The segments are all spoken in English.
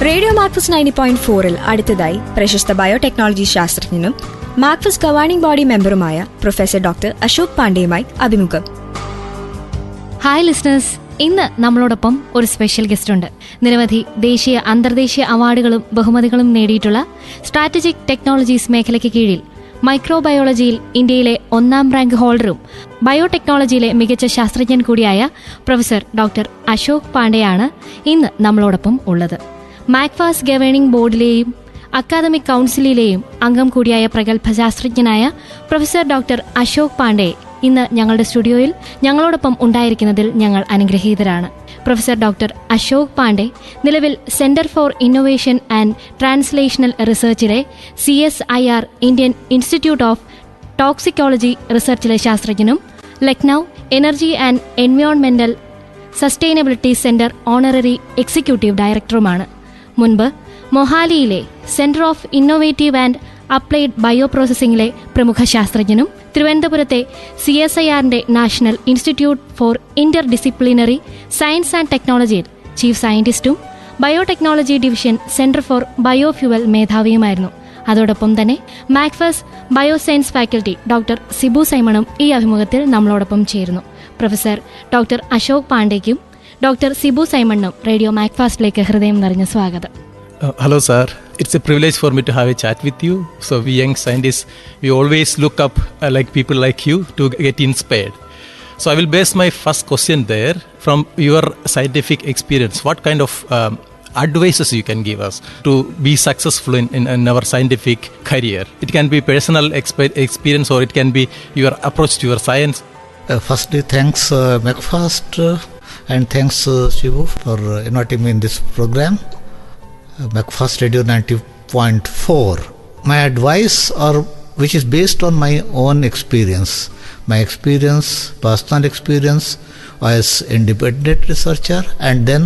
Radio മാക്ഫസ് 90.4-ൽ അടുത്തതായി പ്രശസ്ത biotechnology ശാസ്ത്രജ്ഞനും മാക്ഫസ് ഗവേണിംഗ് ബോഡി മെമ്പറുമായ പ്രൊഫസർ ഡോക്ടർ അശോക് പാണ്ഡെയുമായി അഭിമുഖം. ഹായ് ലിസ്ണേഴ്സ്, ഇന്ന് നമ്മളോടൊപ്പം ഒരു സ്പെഷ്യൽ ഗസ്റ്റ് ഉണ്ട്. നിരവധി ദേശീയ അന്തർദേശീയ അവാർഡുകളും ബഹുമതികളും നേടിയിട്ടുള്ള സ്ട്രാറ്റജിക് ടെക്നോളജീസ് മേഖലയ്ക്ക് കീഴിൽ മൈക്രോബയോളജിയിൽ ഇന്ത്യയിലെ 1ാം റാങ്ക് ഹോൾഡറും ബയോടെക്നോളജിയിലെ മികച്ച ശാസ്ത്രജ്ഞൻ കൂടിയായ പ്രൊഫസർ ഡോക്ടർ അശോക് പാണ്ഡെയാണ് ഇന്ന് നമ്മളോടൊപ്പം ഉള്ളത്. മാക്ഫാസ് ഗവേണിംഗ് ബോർഡിലെയും അക്കാദമിക് കൗൺസിലിലെയും അംഗം കൂടിയായ പ്രഗത്ഭ ശാസ്ത്രജ്ഞനായ പ്രൊഫസർ ഡോക്ടർ അശോക് പാണ്ഡെ ഇന്ന് ഞങ്ങളുടെ സ്റ്റുഡിയോയിൽ ഞങ്ങളോടൊപ്പം ഉണ്ടായിരിക്കുന്നതിൽ ഞങ്ങൾ അനുഗ്രഹീതരാണ്. പ്രൊഫസർ ഡോക്ടർ അശോക് പാണ്ഡെ നിലവിൽ centre for innovation and translational റിസർച്ചിലെ CSIR Indian institute of toxicology റിസർച്ചിലെ ശാസ്ത്രജ്ഞനും ലക്നൌ എനർജി ആൻഡ് എൻവയോൺമെന്റൽ സസ്റ്റൈനബിലിറ്റി സെന്റർ ഓണററി എക്സിക്യൂട്ടീവ് ഡയറക്ടറുമാണ്. മുൻപ് മൊഹാലിയിലെ centre of innovative and applied ബയോപ്രോസസിംഗിലെ പ്രമുഖ ശാസ്ത്രജ്ഞനും തിരുവനന്തപുരത്തെ CSIRന്റെ national institute for interdisciplinary science and ടെക്നോളജിയിൽ ചീഫ് സയന്റിസ്റ്റും biotechnology division centre for biofuel മേധാവിയുമായിരുന്നു. അതോടൊപ്പം തന്നെ MACFAST bioscience faculty doctor Sibu സൈമണും ഈ അഭിമുഖത്തിൽ നമ്മളോടൊപ്പം ചേരുന്നു. പ്രൊഫസർ ഡോക്ടർ അശോക് പാണ്ഡെയ്ക്കും ഡോക്ടർ സിബു സൈമണിനും റേഡിയോ മാക്ഫാസ്റ്റിലേക്ക് ഹൃദയം നിറഞ്ഞ സ്വാഗതം. Hello sir, it's a privilege for me to have a chat with you. So we young scientists, we always look up like people like you to get inspired. So I will base my first question there from your scientific experience. What kind of advices you can give us to be successful in our scientific career? It can be personal experience or it can be your approach to your science. Firstly, thanks MacFast and thanks Shivu for inviting me in this program. MacFast Radio 90.4. My advice, which is based on my own experience, personal experience as independent researcher, and then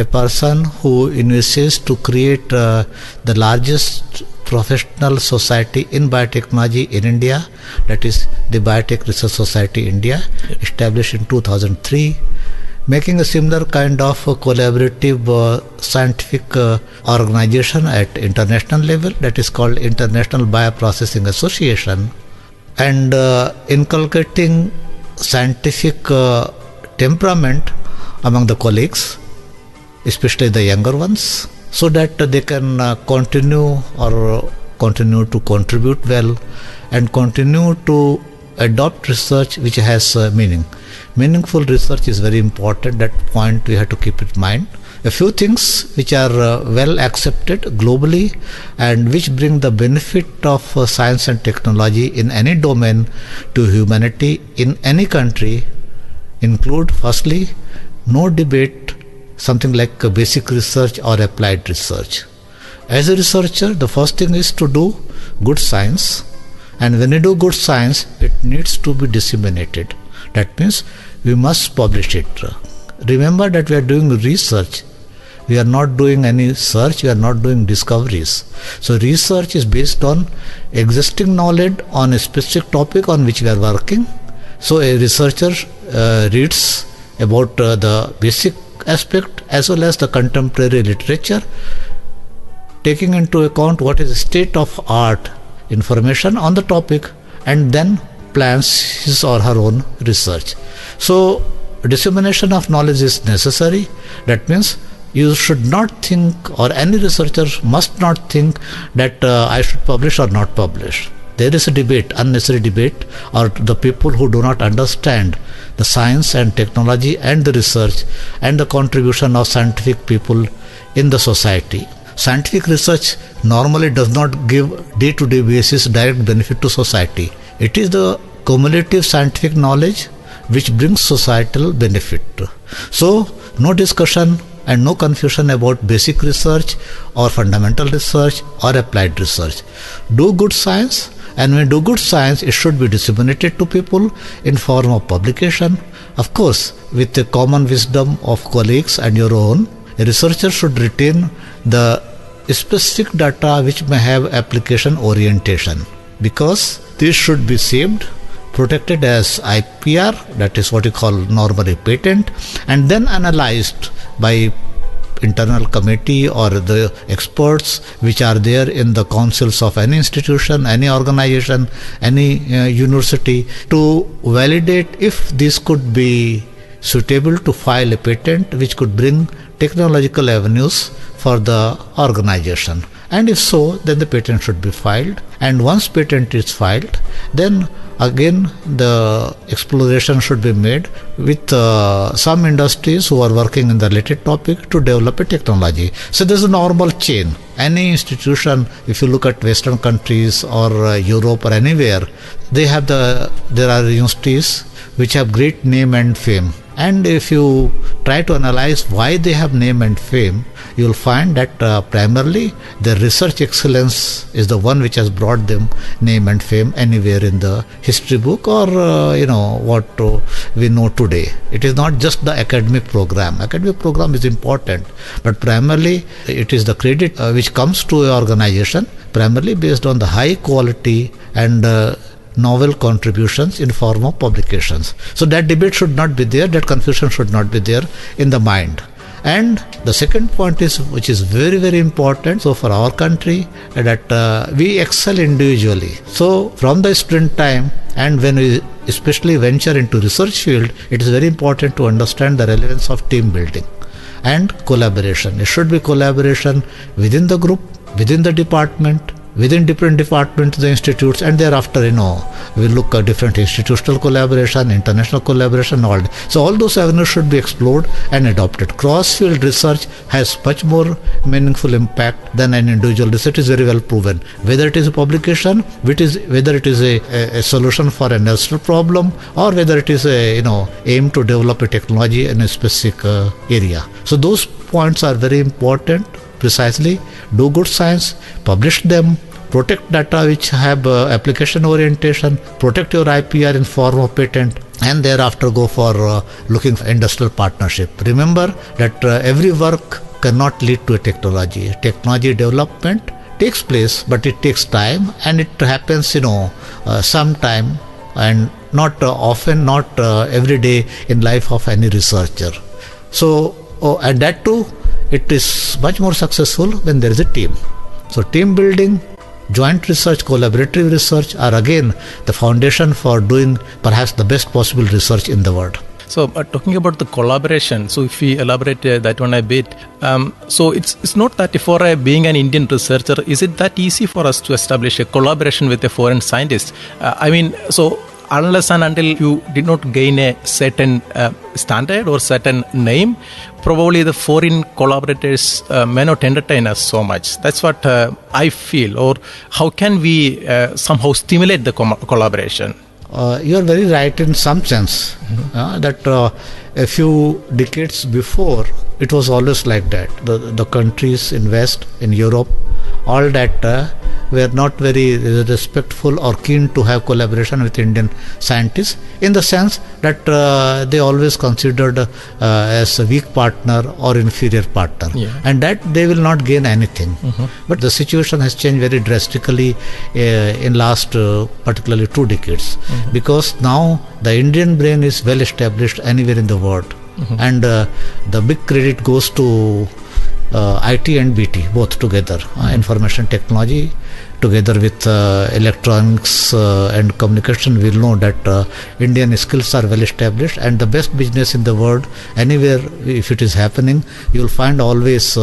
a person who envisages to create the largest professional society in biotechnology in India, that is the Biotech Research Society India, established in 2003. Making a similar kind of collaborative scientific organization at international level, that is called International Bioprocessing Association, and inculcating scientific temperament among the colleagues, especially the younger ones, so that they can continue to contribute well and continue to adopt research which has meaning. Meaningful research is very important. That point we have to keep in mind. A few things which are well accepted globally and which bring the benefit of science and technology in any domain to humanity in any country include, firstly, no debate something like basic research or applied research. As a researcher, the first thing is to do good science, and when you do good science, it needs to be disseminated. That means we must publish it. Remember that we are doing research. We are not doing any search, we are not doing discoveries. So research is based on existing knowledge on a specific topic on which we are working. So a researcher reads about the basic aspect as well as the contemporary literature, taking into account what is the state of art information on the topic, and then plans his or her own research. So dissemination of knowledge is necessary. That means you should not think, or any researcher must not think that I should publish or not publish. There is a debate, unnecessary debate, or the people who do not understand the science and technology and the research and the contribution of scientific people in the society. Scientific research normally does not give day-to-day basis direct benefit to society. It is the cumulative scientific knowledge which brings societal benefit. So, no discussion and no confusion about basic research or fundamental research or applied research. Do good science, and when you do good science, it should be disseminated to people in form of publication. Of course, with the common wisdom of colleagues and your own, a researcher should retain the specific data which may have application orientation, because this should be saved, protected as IPR, that is what you call normally patent, and then analyzed by internal committee or the experts which are there in the councils of any institution, any organization, any university to validate if this could be suitable to file a patent which could bring technological avenues for the organization. And if so, then the patent should be filed. And once patent is filed, then again the exploration should be made with some industries who are working in the related topic to develop a technology. So there's a normal chain. Any institution, if you look at Western countries or Europe or anywhere, there are universities which have great name and fame. And if you try to analyze why they have name and fame, you will find that primarily their research excellence is the one which has brought them name and fame anywhere in the history book or what we know today. It is not just the academic program. Academic program is important, but primarily it is the credit which comes to an organization primarily based on the high quality and novel contributions in form of publications. So that debate should not be there, that confusion should not be there in the mind. And the second point is, which is very, very important, so for our country, that we excel individually. So from the student time, and when we especially venture into research field, it is very important to understand the relevance of team building and collaboration. It should be collaboration within the group, within the department, within different departments, the institutes, and thereafter, we look at different institutional collaboration, international collaboration, all. So all those avenues should be explored and adopted. Cross-field research has much more meaningful impact than an individual research. Is very well proven. Whether it is a publication, whether it is a solution for a national problem, or whether it is aim to develop a technology in a specific area. So those points are very important. Precisely, do good science, publish them, protect data which have application orientation, protect your IPR in form of patent, and thereafter go for looking for industrial partnership. Remember that every work cannot lead to a technology. Technology development takes place, but it takes time, and it happens sometime, and not often, not every day in life of any researcher. So and that too, it is much more successful when there is a team. So team building, joint research, collaborative research are again the foundation for doing perhaps the best possible research in the world. So talking about the collaboration, so if we elaborate that one a bit, so it's not that for being an Indian researcher, is it that easy for us to establish a collaboration with a foreign scientist? So unless and until you did not gain a certain standard or certain name, probably the foreign collaborators may not entertain us so much. That's what I feel. Or how can we somehow stimulate the collaboration? You are very right in some sense. That a few decades before, it was always like that. The countries in West, in Europe, all that were not very respectful or keen to have collaboration with Indian scientists, in the sense that they always considered as a weak partner or inferior partner, and that they will not gain anything. But the situation has changed very drastically in last particularly 2 decades, because now the Indian brain is well established anywhere in the world, and the big credit goes to IT and BT both together, information technology together with electronics and communication. We know that Indian skills are well established, and the best business in the world, anywhere if it is happening, you will find always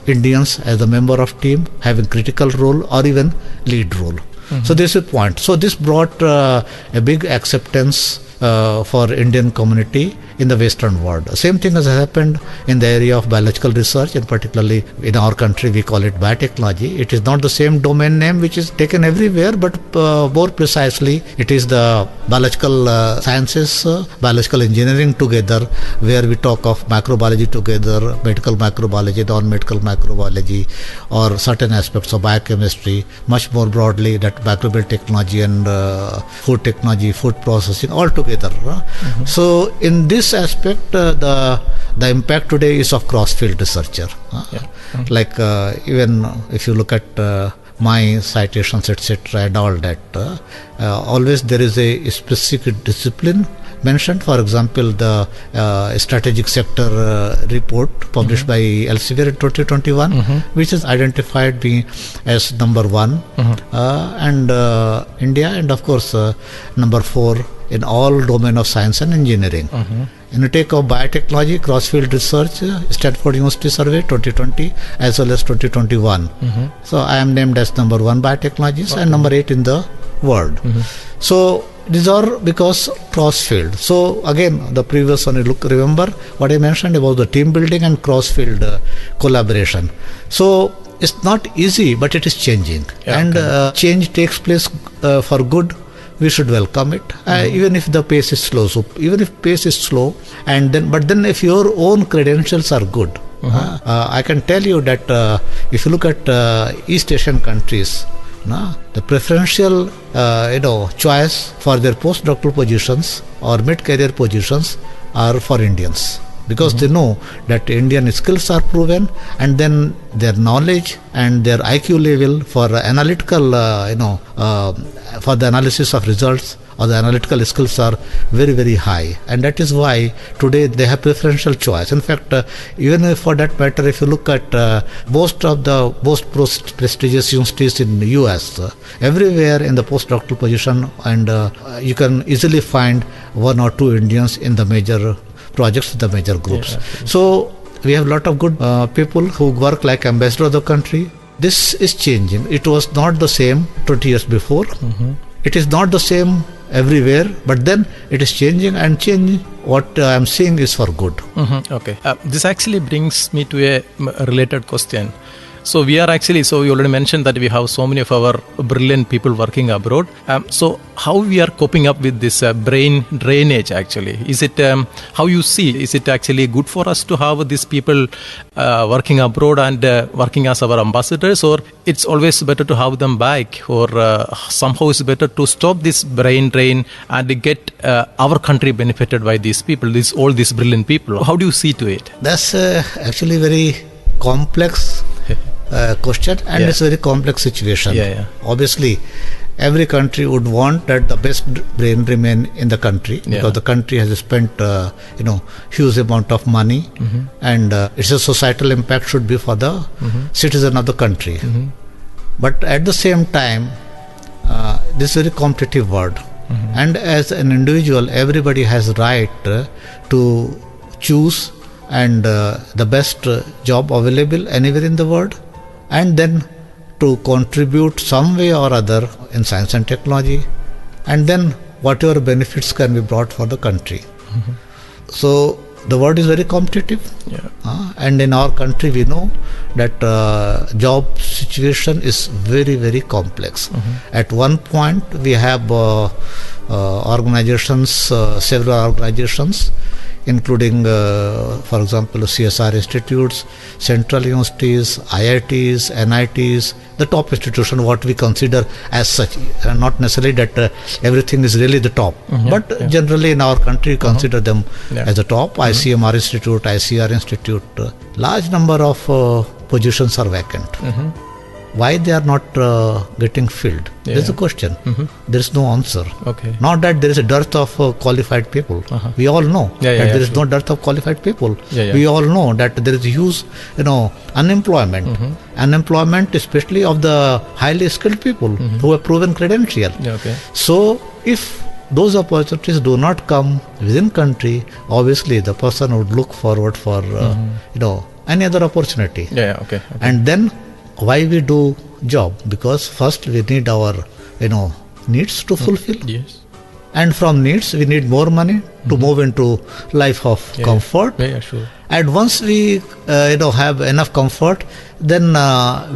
Indians as a member of team having critical role or even lead role. So this is the point. So this brought a big acceptance for Indian community in the Western world. Same thing has happened in the area of biological research, and particularly in our country we call it biotechnology. It is not the same domain name which is taken everywhere, but more precisely it is the biological sciences, biological engineering together, where we talk of microbiology together, medical microbiology, non-medical microbiology, or certain aspects of biochemistry, much more broadly that microbial technology and food technology, food processing, all together. So in this aspect, the impact today is of cross-field researcher. Like even if you look at my citations, etc., and all that, always there is a specific discipline mentioned, for example, the strategic sector report published by Elsevier in 2021, which has identified me as number one, and India, and of course number 4 in all domain of science and engineering. In the take of biotechnology, cross-field research, Stanford University Survey 2020 as well as 2021. So I am named as number 1 biotechnologist and number 8 in the world. So these are because cross-field. So again, the previous one, remember what I mentioned about the team building and cross-field collaboration. So it's not easy, but it is changing. And change takes place for good. We should welcome it, even if the pace is slow. So even if pace is slow, but then if your own credentials are good, I can tell you that if you look at East Asian countries, the preferential choice for their postdoctoral positions or mid-career positions are for Indians, because they know that Indian skills are proven, and then their knowledge and their IQ level for analytical, for the analysis of results or the analytical skills are very, very high. And that is why today they have preferential choice. In fact, even for that matter, if you look at most of the most prestigious universities in the US, everywhere in the postdoctoral position, and you can easily find 1 or 2 Indians in the major projects, the major groups. So we have a lot of good people who work like ambassador of the country. This is changing. It was not the same 20 years before. It is not the same everywhere, but then it is changing, and change what I am seeing is for good. Okay. This actually brings me to a related question. So we are actually, so you already mentioned that we have so many of our brilliant people working abroad. So how we are coping up with this brain drainage actually? Is it, how you see, is it actually good for us to have these people working abroad and working as our ambassadors, or it's always better to have them back, or somehow it's better to stop this brain drain and get our country benefited by these people, all these brilliant people? How do you see to it? That's actually very complex question, and it's a very complex situation. Obviously, every country would want that the best brain remain in the country, because the country has spent huge amount of money, and its a societal impact should be for the citizen of the country. But at the same time, this is a very competitive world, and as an individual, everybody has right to choose and the best job available anywhere in the world, and then to contribute some way or other in science and technology, and then whatever benefits can be brought for the country. So the world is very competitive, and in our country we know that job situation is very, very complex. At one point we have organizations, several organizations, including, for example, CSR institutes, central universities, IITs, NITs, the top institution, what we consider as such. Not necessarily that everything is really the top, but generally in our country we consider them as the top. ICMR Institute, ICR Institute, large number of positions are vacant. Why they are not getting filled? There is a question. There is no answer. Not that there is a dearth of qualified people. We all know that there is no dearth of qualified people. We all know that there is huge, unemployment. Unemployment, especially of the highly skilled people who have proven credential. So if those opportunities do not come within country, obviously the person would look forward for any other opportunity. And then why we do job? Because first we need our needs to fulfill, and from needs we need more money to move into life of comfort. And once we have enough comfort, then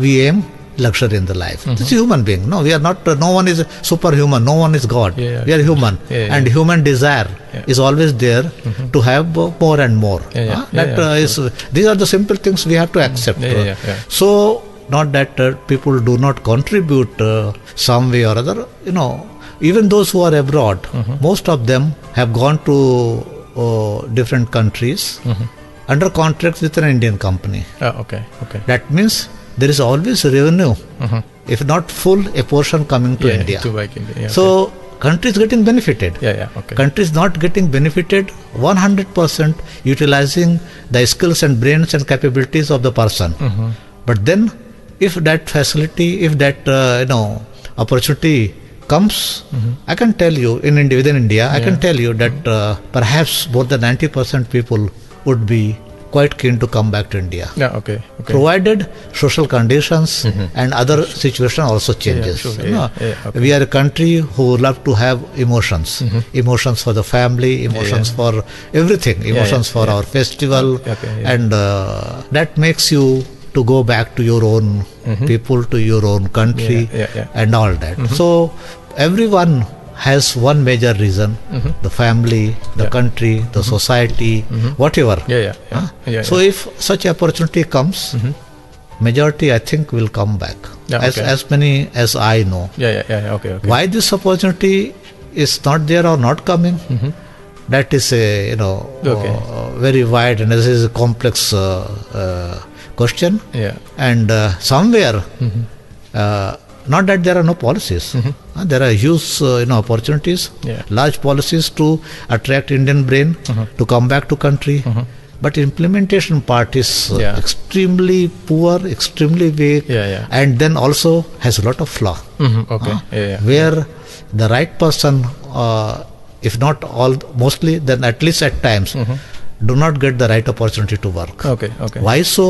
we aim luxury in the life. This is human being. No, we are not. No one is superhuman. No one is God. We are human, and human desire is always there to have more and more. These are the simple things we have to accept. So not that people do not contribute some way or other. Even those who are abroad, most of them have gone to different countries under contracts with an Indian company. That means there is always revenue, if not full, a portion coming to India. So country is getting benefited. Okay. Country is not getting benefited 100% utilizing the skills and brains and capabilities of the person. But then, if that facility, if that opportunity comes, I can tell you within India, I can tell you that perhaps more than 90% people would be quite keen to come back to India. Okay. Provided social conditions and other situation also changes. Okay. We are a country who love to have emotions. Emotions for the family, emotions for everything, emotions for our festival, and that makes you to go back to your own people, to your own country, and all that. So everyone has one major reason: the family, the country, the society, whatever. So if such opportunity comes, majority I think will come back. As many as I know. Okay. Why this opportunity is not there or not coming? That is a very wide and this is a complex question. And somewhere. Not that there are no policies. There are huge opportunities, large policies to attract Indian brain to come back to country. But implementation part is extremely poor, extremely weak, and then also has a lot of flaw. Where the right person, if not all, mostly, then at least at times, do not get the right opportunity to work. Why so?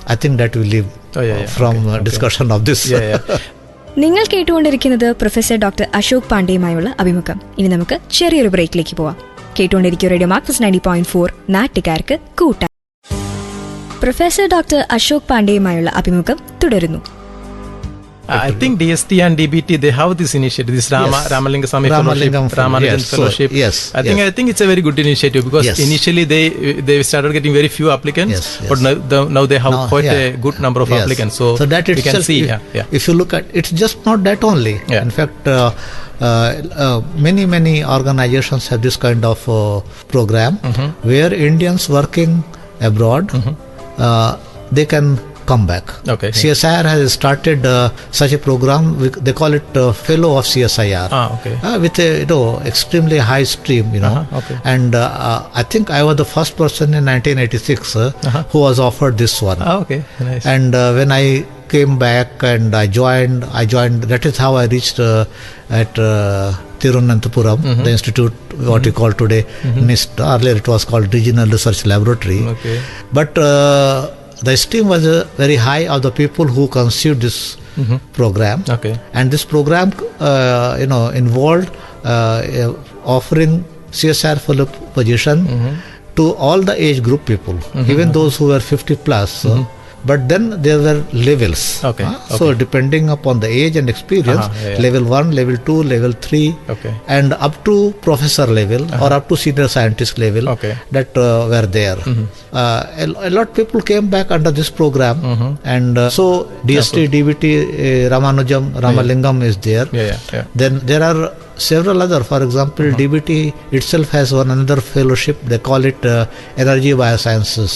I think that we leave from discussion of this. നിങ്ങൾ കേട്ടുകൊണ്ടിരിക്കുന്നത് professor doctor Ashok പാണ്ഡെയുമായുള്ള അഭിമുഖം. ഇനി നമുക്ക് ചെറിയൊരു ബ്രേക്കിലേക്ക് പോവാം. കേട്ടുകൊണ്ടിരിക്കും radio മാക്ഫസ് 90.4 നാട്ടുകാർക്ക് കൂട്ടായി. പ്രൊഫസർ ഡോക്ടർ അശോക് പാണ്ഡെയുമായുള്ള അഭിമുഖം തുടരുന്നു. I think DST and DBT, they have this initiative, this Ramalinga Swami Fellowship. I think it's a very good initiative because initially they started getting very few applicants, but now they have quite a good number of applicants. So that we can see. If you look at, it's just not that only. In fact, many organizations have this kind of program where Indians working abroad, they can come back. CSIR has started such a program. They call it Fellow of CSIR. With a extremely high stream, And I think I was the first person in 1986 who was offered this one. Nice. And when I came back and I joined. That is how I reached at Tirunanthapuram, the institute, what we call today NIST. Earlier it was called Regional Research Laboratory. But the esteem was very high of the people who conceived this program. And this program, involved offering CSR fellow position to all the age group people, even those who were 50 plus. But then there were levels. So depending upon the age and experience, level 1, level 2, level 3, and up to professor level or up to senior scientist level that were there. A lot of people came back under this program, and so DST, DBT, Ramalingam is there. Then there are several other. For example, DBT itself has another fellowship. They call it Energy Biosciences.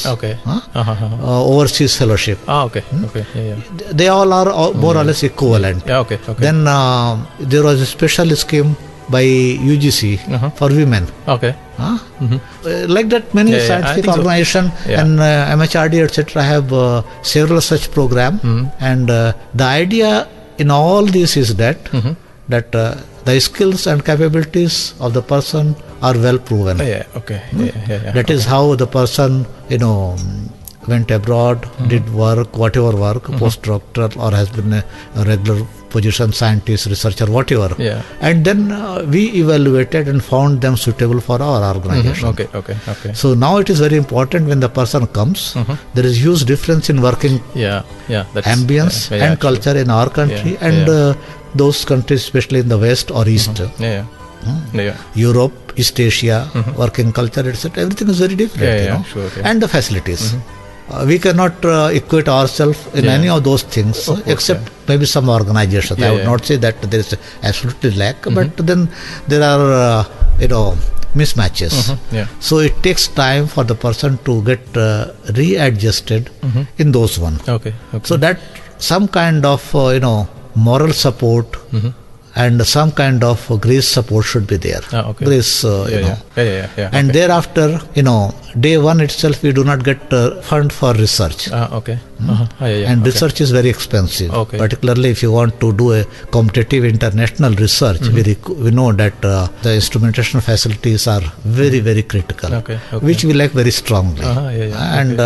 Overseas fellowship. They all are more or less equivalent. Then there was a special scheme by UGC for women. Like that, many scientific organizations and MHRD etc. have several such program. And the idea in all this is that the skills and capabilities of the person are well proven. That is how the person, went abroad, did work, whatever work, postdoctoral or has been a regular position, scientist, researcher, whatever. And then we evaluated and found them suitable for our organization. So now it is very important when the person comes, there is huge difference in working ambience and culture in our country and those countries, especially in the West or East. Europe, East Asia, working culture, etc. Everything is very different. And the facilities. We cannot equate ourselves in any of those things, except maybe some organizations. I would not say that there is absolutely lack, but then there are, mismatches. So it takes time for the person to get readjusted in those one. So that some kind of, moral support and some kind of grease support should be there. Okay. Grease, Yeah, you know. yeah. And Okay. thereafter, day one itself, we do not get fund for research. Okay. Yeah. And Okay. research is very expensive. Okay. Particularly if you want to do a competitive international research, we know that the instrumentation facilities are very, very critical, Okay. which we like very strongly. Yeah. And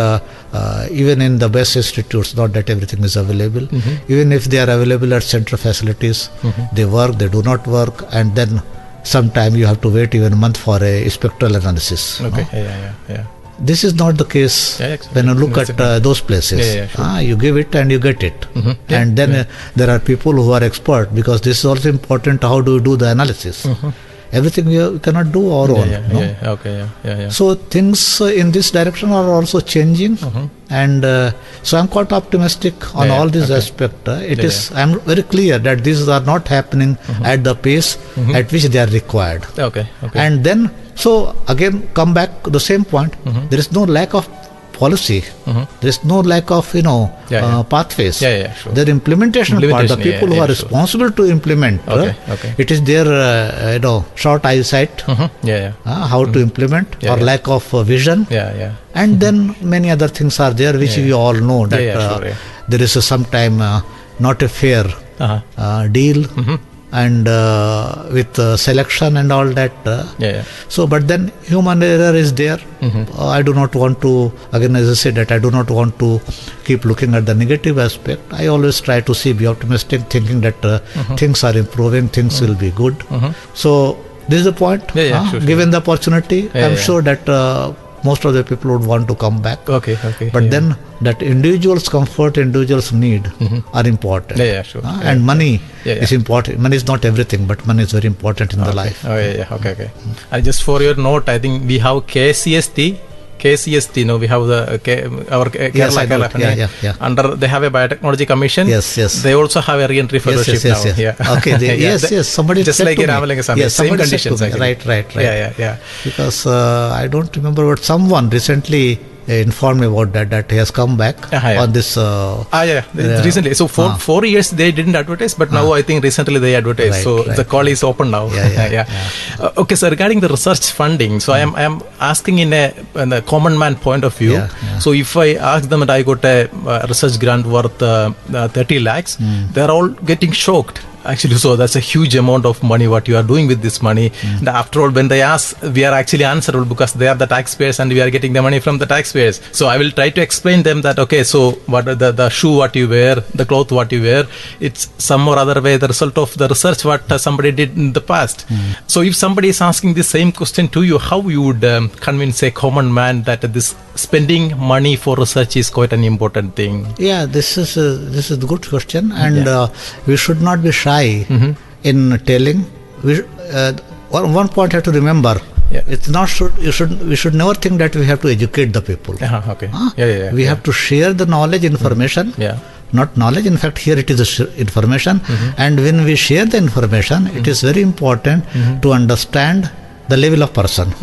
even in the best institutes, not that everything is available. Even if they are available at central facilities, they work, they do not work, and then sometime you have to wait even a month for a spectral analysis. Okay. no? Yeah. This is not the case Yeah, exactly. when you look at Exactly. those places. Yeah, sure. You give it and you get it. And then there are people who are expert, because this is also important. How do you do the analysis? Everything we cannot do our own. no? Yeah. Okay. Yeah. So things in this direction are also changing, and so I'm quite optimistic on all these aspects. I'm very clear that these are not happening at the pace at which they are required. Okay. And then, so again, come back to the same point. There is no lack of policy. There is no lack of pathways. Yeah, sure. Their implementation part, the Implementation, people who yeah, are sure. responsible to implement, Okay. it is their short eyesight, Yeah. how to implement, Yeah, or yeah. lack of vision. Yeah. And then many other things are there which we all know that sure. there is sometime not a fair deal, and with selection and all that. Yeah. So, but then human error is there. I do not want to, again, as I said, that I do not want to keep looking at the negative aspect. I always try to be optimistic, thinking that things are improving, things will be good. So, this is the point. Sure. Given the opportunity, Yeah, I'm yeah. sure that most of the people would want to come back. Okay. But then that individual's comfort, individual's need are important. Yeah, sure. And money Yeah. is important. Money is not everything, but money is very important in the life. Oh, yeah. Okay. And just for your note, I think we have KCST. We have the Yes, I know. Kerala. Yeah. Under they have a biotechnology commission. Yes. They also have a re-entry fellowship now. Yeah. Okay. Yeah. Somebody just said like to me. Ramalingam Swami. Yes, Same somebody said to conditions. me. Actually. Right. Yeah. Because I don't remember, but someone recently informed me about that he has come back on this. Recently. So for 4 years they didn't advertise, but now I think recently they advertised. Right, the call is open now. Yeah. Okay, so regarding the research funding, so I am asking in a common man point of view. Yeah. So if I ask them that I got a research grant worth 30 lakhs, they're all getting shocked. Actually, so that's a huge amount of money what you are doing with this money. And after all, when they ask, we are actually answerable because they are the taxpayers and we are getting the money from the taxpayers. So I will try to explain them that, okay, so what are the shoe what you wear, the cloth what you wear, it's some or other way the result of the research what somebody did in the past. So if somebody is asking the same question to you, how you would convince a common man that this spending money for research is quite an important thing? Yeah, this is a good question, and we should not be shy in telling. One point you have to remember. Yeah. It's not we should never think that we have to educate the people. Okay. Yeah. We have to share the knowledge, information. Yeah. Not knowledge. In fact, here it is information. And when we share the information, it is very important to understand the level of person.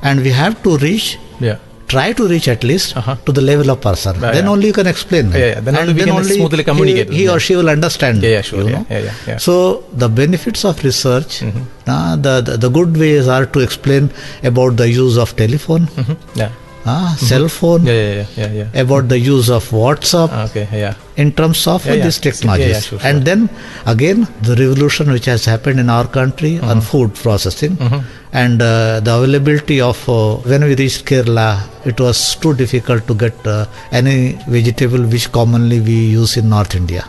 And we have to reach. Yeah. Try to reach at least to the level of person. Then only you can explain. Then only we can smoothly communicate. He or she will understand. Yeah, sure. Yeah. So the benefits of research, the good ways are to explain about the use of telephone, cell phone, about the use of WhatsApp, in terms of these technologies. Sure. And then again, the revolution which has happened in our country on food processing, and the availability of, when we reached Kerala, it was too difficult to get any vegetable which commonly we use in North India.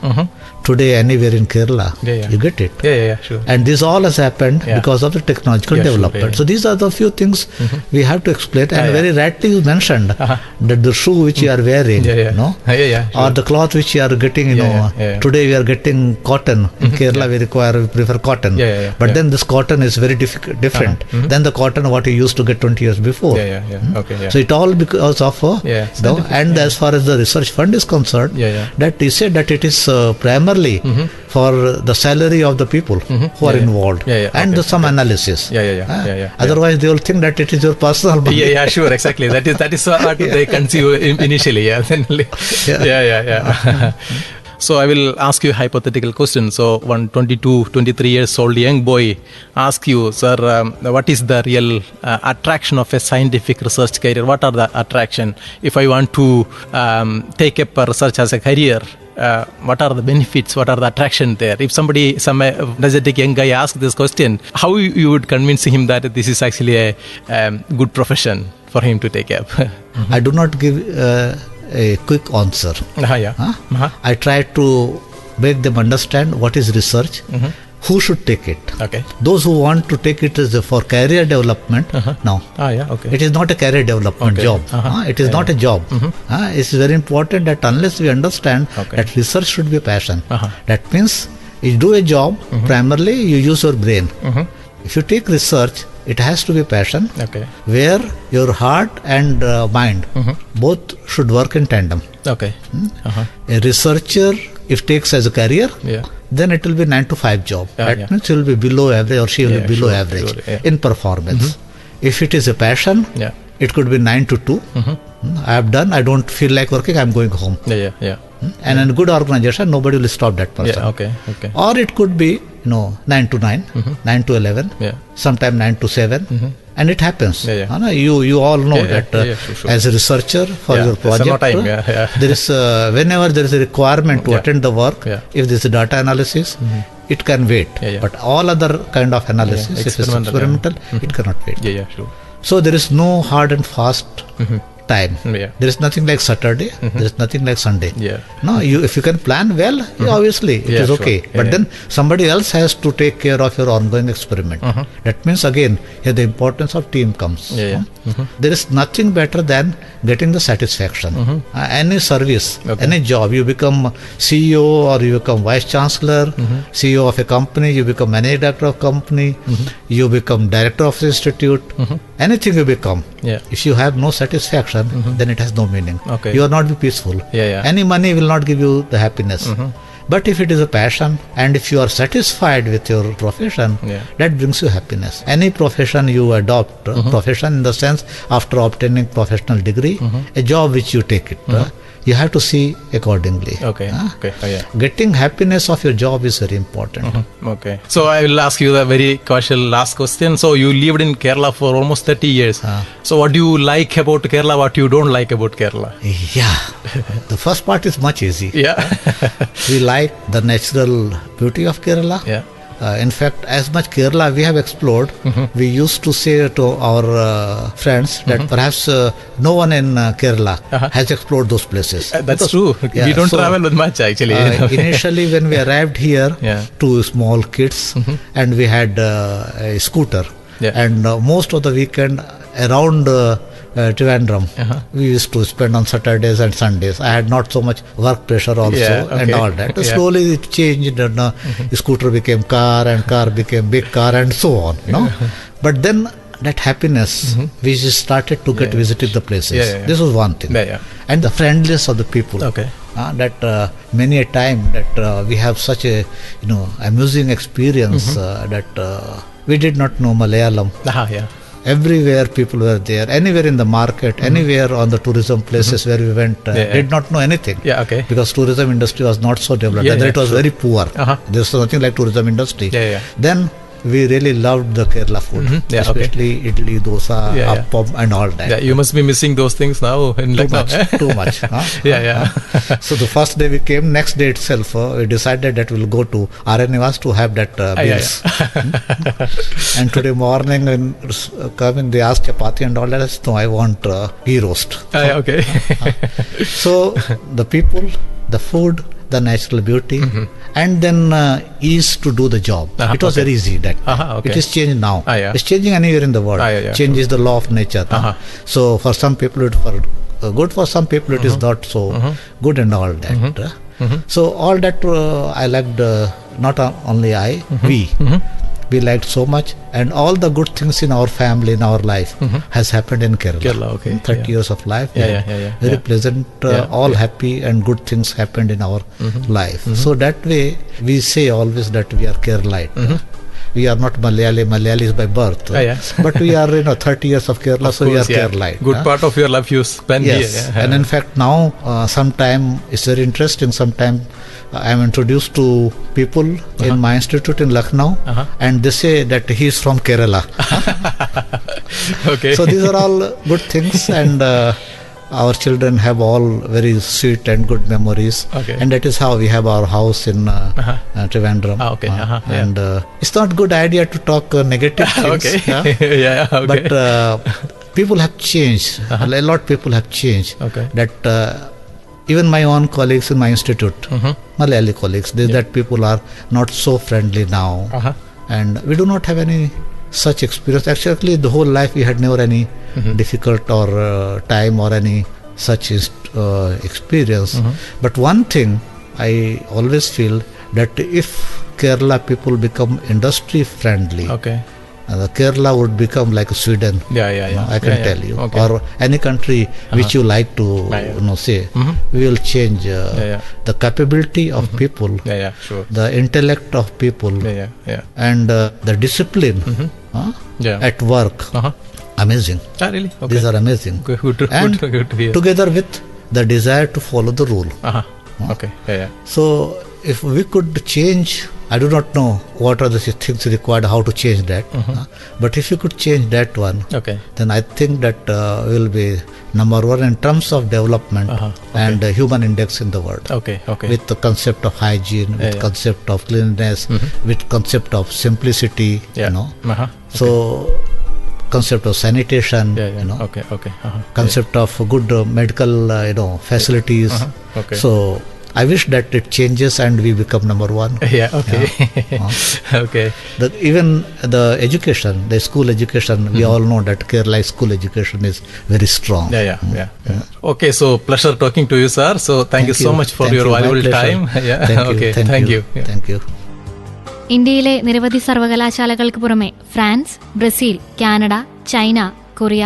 Today, anywhere in Kerala, you get it. Yeah, sure. And this all has happened because of the technological development. Sure, So these are the few things we have to explain. And very rightly you mentioned that the shoe which you are wearing, or the cloth which you are getting, today we are getting cotton. In Kerala we prefer cotton. But then this cotton is very different than the cotton what you used to get 20 years before. So it all because of, and as far as the research fund is concerned, that he said that it is primarily for the salary of the people who are involved, and some analysis. Otherwise they will think that it is your personal money. Yeah, sure, exactly. That is what they conceive initially. So I will ask you a hypothetical question. So one 22, 23 years old young boy asks you, sir, what is the real attraction of a scientific research career? What are the attraction? If I want to take up research as a career, what are the benefits? What are the attraction there? If some energetic young guy asks this question, how you would convince him that this is actually a good profession for him to take up? I do not give a quick answer. I try to make them understand what is research, who should take it. Okay. Those who want to take it is for career development. No. Okay. It is not a career development job. It is not a job. It's very important that unless we understand that research should be a passion. That means you do a job, primarily you use your brain. If you take research, it has to be passion, where your heart and mind both should work in tandem. Okay. A researcher, if takes as a career, then it will be 9 to 5 job. That means he will be below average or she will be below average in performance. If it is a passion, it could be 9 to 2. I have done, I don't feel like working, I am going home. And in a good organization, nobody will stop that person. Or it could be 9 to 9, 9 to 11, sometime 9 to 7. And it happens. You all know that as a researcher for your project, there is whenever there is a requirement to attend the work, if there is a data analysis, it can wait. But all other kind of analysis, if it's experimental, it cannot wait. So there is no hard and fast time. There is nothing like Saturday. There is nothing like Sunday. No, if you can plan well, obviously it is okay. But then somebody else has to take care of your ongoing experiment. That means again here the importance of team comes. There is nothing better than getting the satisfaction. Any service, any job, you become CEO or you become vice chancellor, CEO of a company, you become managing director of company, you become director of the institute, anything you become. If you have no satisfaction, then it has no meaning. You will not be peaceful. Any money will not give you the happiness. But if it is a passion and if you are satisfied with your profession, that brings you happiness. Any profession you adopt, profession in the sense after obtaining professional degree, a job which you take it, you have to see accordingly. Getting happiness of your job is very important. So I will ask you the very casual last question. So you lived in Kerala for almost 30 years. So what do you like about Kerala? What you don't like about Kerala? The first part is much easy. We like the natural beauty of Kerala. In fact, as much Kerala we have explored, we used to say to our friends that perhaps no one in Kerala has explored those places. That's true. We don't travel much actually. Initially when we arrived here, 2 small kids, and we had a scooter. And most of the weekend around Trivandrum, we used to spend on Saturdays and Sundays. I had not so much work pressure also and all that. Slowly it changed, and scooter became car and car became big car and so on. But then that happiness, we just started to get visited the places. This was one thing. And the friendliness of the people. That many a time that we have such a amusing experience that we did not know Malayalam. Everywhere people were there, anywhere in the market, anywhere on the tourism places where we went, did not know anything. Because tourism industry was not so developed. It was very poor. There was nothing like tourism industry. Then we really loved the Kerala food, especially idli, dosa, appam and all that. You must be missing those things now. Too much. So the first day we came, next day itself, we decided that we'll go to Aranivas to have that meals. And today morning when coming, they asked chapati and all that. I said, no, I want ghee roast. So the people, the food, the natural beauty, and then ease to do the job. It was very easy. That it is changed now. It's changing anywhere in the world. Change is the law of nature. So for some people it for good, for some people it is not so good and all that. So all that I liked. Not only I, we liked so much, and all the good things in our family, in our life, has happened in Kerala. 30 years of life, very pleasant, all happy and good things happened in our life. So that way we say always that we are Keralite. we are not Malayali. Malayali is by birth. But we are 30 years of Kerala, of so course, we are Keralite. Good part of your life you spend yes. here. Yeah. And in fact now sometime it's very interesting. Sometime I am introduced to people in my institute in Lucknow, and they say that he is from Kerala. Okay. So these are all good things, and our children have all very sweet and good memories. Okay. And that is how we have our house in Trivandrum. Okay. And it's not good idea to talk negative things. Okay. Yeah? Okay. But people have changed. A lot of people have changed. Okay. That even my own colleagues in my institute, Malayali colleagues, that people are not so friendly now. And we do not have any such experience. Actually, the whole life we had never any difficult or time or any such experience. But one thing I always feel, that if Kerala people become industry friendly, Kerala would become like Sweden. I can tell you, or any country which you like to say. We will change the capability of people, sure. the intellect of people, and the discipline at work. Amazing. Really? Okay. These are amazing. Good to hear. Together with the desire to follow the rule. Okay. So if we could change, I do not know what are the things required, how to change that. But if you could change that one, then I think that we will be number one in terms of development and human index in the world. Okay. With the concept of hygiene, with concept of cleanliness, with concept of simplicity, So concept of sanitation, concept of good medical, facilities. So I wish that it changes and we become number one. Okay. Even the education, the school education, we all know that Kerala school education is very strong. Okay, so pleasure talking to you, sir. So thank you so much for your valuable time. Thank you. ഇന്ത്യയിലെ നിരവധി സർവകലാശാലകൾക്ക് പുറമെ France, Brazil, Canada, China, Korea,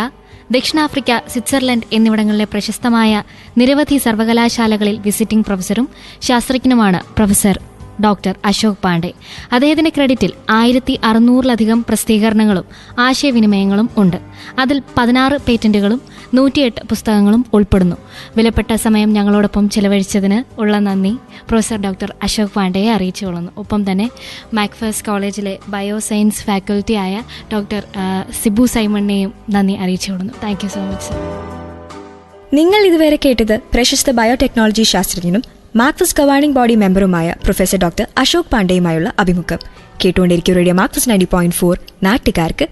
ദക്ഷിണാഫ്രിക്ക, Switzerland എന്നിവിടങ്ങളിലെ പ്രശസ്തമായ നിരവധി സർവകലാശാലകളിൽ visiting പ്രൊഫസറും ശാസ്ത്രജ്ഞനുമാണ് പ്രൊഫസർ ഡോക്ടർ അശോക് പാണ്ഡെ. അദ്ദേഹത്തിന്റെ ക്രെഡിറ്റിൽ 1600-ലധികം പ്രസിദ്ധീകരണങ്ങളും ആശയവിനിമയങ്ങളും ഉണ്ട്. അതിൽ 16 പേറ്റന്റുകളും 108 പുസ്തകങ്ങളും ഉൾപ്പെടുന്നു. വിലപ്പെട്ട സമയം ഞങ്ങളോടൊപ്പം ചെലവഴിച്ചതിന് ഉള്ള നന്ദി പ്രൊഫസർ ഡോക്ടർ അശോക് പാണ്ഡെയെ അറിയിച്ചുകൊള്ളുന്നു. ഒപ്പം തന്നെ മാക്ഫേഴ്സ് കോളേജിലെ ബയോസയൻസ് ഫാക്കൽറ്റിയായ ഡോക്ടർ സിബു സൈമണിനെയും നന്ദി അറിയിച്ചുകൊള്ളുന്നു. Thank you so much sir. നിങ്ങൾ ഇതുവരെ കേട്ടത് പ്രശസ്ത ബയോടെക്നോളജി ശാസ്ത്രജ്ഞനും മാക്ഫസ് ഗവേണിംഗ് ബോഡി മെമ്പറുമായ പ്രൊഫസർ ഡോക്ടർ അശോക് പാണ്ഡെയുമായുള്ള അഭിമുഖം. കേട്ടുകൊണ്ടിരിക്കും റേഡിയോ മാക്ഫസ് 90.4 നാട്ടുകാർക്ക്